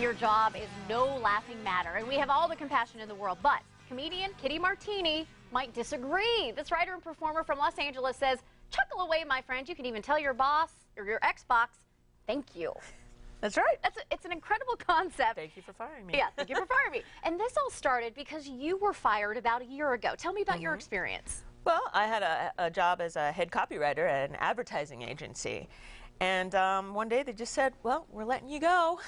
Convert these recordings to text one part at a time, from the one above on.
your job is no laughing matter, and we have all the compassion in the world, but comedian Kitty Martini might disagree. This writer and performer from Los Angeles says, "Chuckle away, my friend. You can even tell your boss or your Xbox, thank you." That's right. It's an incredible concept. Thank you for firing me. Yeah, thank you for firing me. And this all started because you were fired about a year ago. Tell me about your experience. Well, I had a job as a head copywriter at an advertising agency. And one day they just said, "Well, we're letting you go."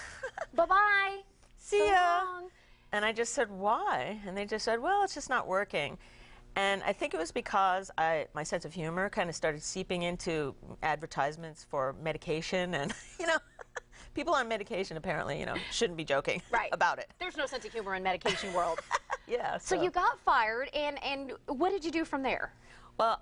Bye-bye. See so ya. Long. And I just said, "Why?" And they just said, "Well, it's just not working." And I think it was because my sense of humor kind of started seeping into advertisements for medication. And, you know, people on medication apparently, shouldn't be joking about it. There's no sense of humor in medication world. Yeah. So you got fired, and what did you do from there? Well,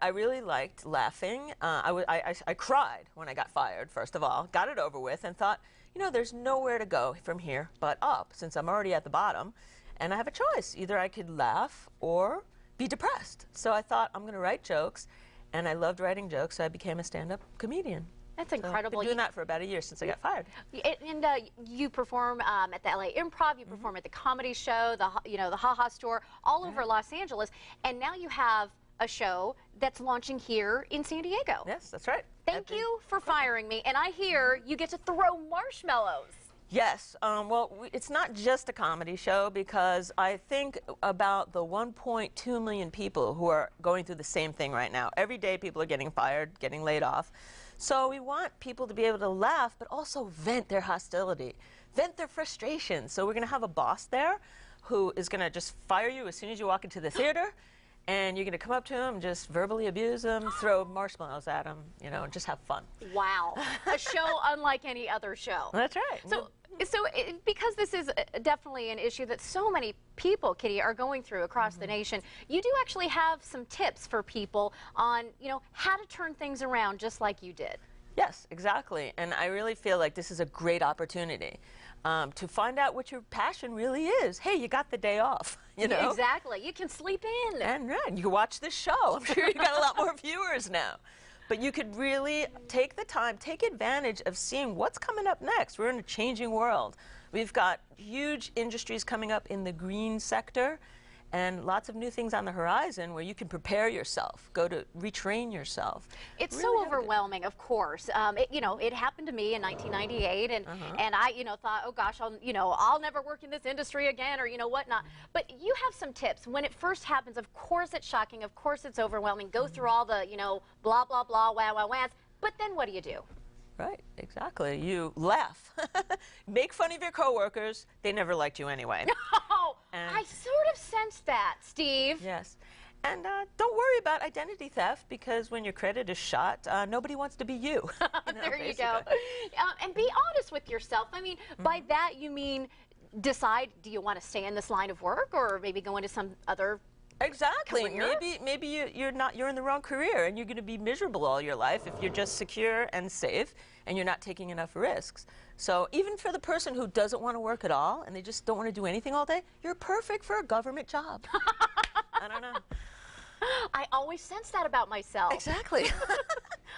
I really liked laughing. I cried when I got fired, first of all, got it over with, and thought, there's nowhere to go from here but up, since I'm already at the bottom, and I have a choice. Either I could laugh or be depressed. So I thought, I'm going to write jokes, and I loved writing jokes, so I became a stand-up comedian. That's incredible. So I've been doing that for about a year since I got fired. And you perform at the LA Improv, you perform at the Comedy Show, the Ha Ha Store, all over Los Angeles, and now you have a show that's launching here in San Diego. Yes, that's right. Thank you for firing me, and I hear you get to throw marshmallows. Yes, well, it's not just a comedy show, because I think about the 1.2 million people who are going through the same thing right now. Every day people are getting fired, getting laid off. So we want people to be able to laugh, but also vent their hostility, vent their frustration. So we're going to have a boss there who is going to just fire you as soon as you walk into the theater, and you're going to come up to him, just verbally abuse him, throw marshmallows at him, just have fun. Wow. A show unlike any other show. That's right. So because this is definitely an issue that so many people, Kitty, are going through across the nation, you do actually have some tips for people on, how to turn things around just like you did. Yes, exactly. And I really feel like this is a great opportunity to find out what your passion really is. Hey, you got the day off, Exactly. You can sleep in. And you can watch this show. I'm sure you got a lot more viewers now. But you could really take the time, take advantage of seeing what's coming up next. We're in a changing world. We've got huge industries coming up in the green sector, and lots of new things on the horizon where you can prepare yourself, go to retrain yourself. It's really so overwhelming, of course. It happened to me in 1998, and I, thought, oh gosh, I'll never work in this industry again, or whatnot. But you have some tips. When it first happens, of course it's shocking, of course it's overwhelming. Go through all the, blah blah blah, wah wah wahs. But then what do you do? Right, exactly. You laugh. Make fun of your coworkers. They never liked you anyway. No, I sort of sensed that, Steve. Yes. And don't worry about identity theft, because when your credit is shot, nobody wants to be you. There you go. And be honest with yourself. I mean, by that you mean decide, do you want to stay in this line of work, or maybe go into some other Exactly. career? Maybe you're in the wrong career, and you're going to be miserable all your life if you're just secure and safe and you're not taking enough risks. So even for the person who doesn't want to work at all and they just don't want to do anything all day, you're perfect for a government job. I don't know. I always sense that about myself. Exactly.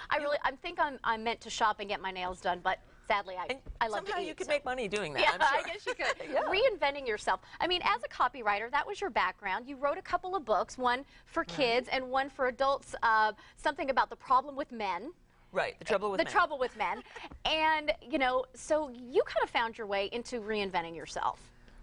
I think I'm meant to shop and get my nails done, but sadly, I love to eat. Somehow you could make money doing that, Yeah, I'm sure. I guess you could. Yeah. Reinventing yourself. I mean, as a copywriter, that was your background. You wrote a couple of books, one for kids and one for adults, something about the problem with men. Right, the trouble with men. The trouble with men. And, so you kind of found your way into reinventing yourself.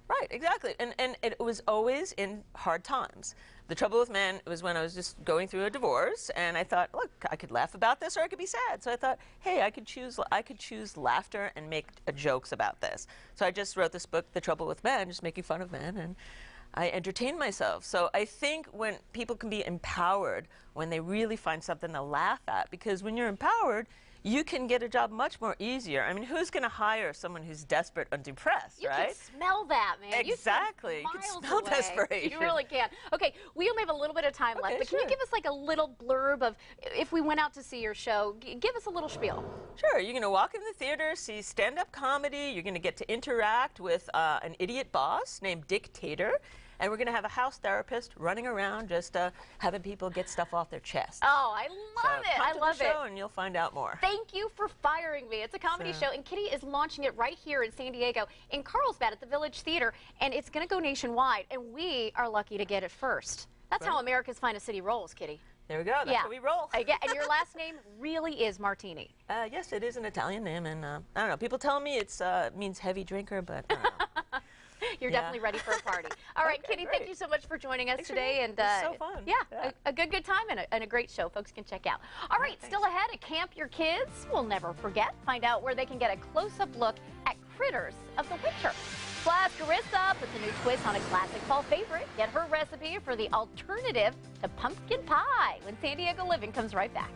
Right, exactly. And it was always in hard times. The trouble with men was when I was just going through a divorce, and I thought, look, I could laugh about this or I could be sad. So I thought, hey, I could choose laughter and make jokes about this. So I just wrote this book, The Trouble with Men, just making fun of men, and I entertained myself. So I think when people can be empowered, when they really find something to laugh at, because when you're empowered, you can get a job much more easier. I mean, who's going to hire someone who's desperate and depressed, right? You can smell that, man. Exactly. You can smell desperation. You really can. Okay, we only have a little bit of time left, but can you give us like a little blurb of, if we went out to see your show, give us a little spiel. Sure. You're going to walk in the theater, see stand-up comedy. You're going to get to interact with an idiot boss named Dictator. and we're going to have a house therapist running around just having people get stuff off their chest. Oh, I love it. I love it. Come to the show and you'll find out more. Thank you for firing me. It's a comedy show, and Kitty is launching it right here in San Diego, in Carlsbad at the Village Theater, and it's going to go nationwide, and we are lucky to get it first. That's how America's Finest City rolls, Kitty. There we go. That's how we roll. And your last name really is Martini. Yes, it is an Italian name, and I don't know. People tell me it means heavy drinker, but I don't know. You're definitely ready for a party. All right, Kitty, great. thank you so much for joining us today. And it's so fun. Yeah, a good time and a great show folks can check out. All right, still ahead at Camp Your Kids. We'll never forget. Find out where they can get a close-up look at critters of the winter. Plus, Carissa puts a new twist on a classic fall favorite. Get her recipe for the alternative to pumpkin pie when San Diego Living comes right back.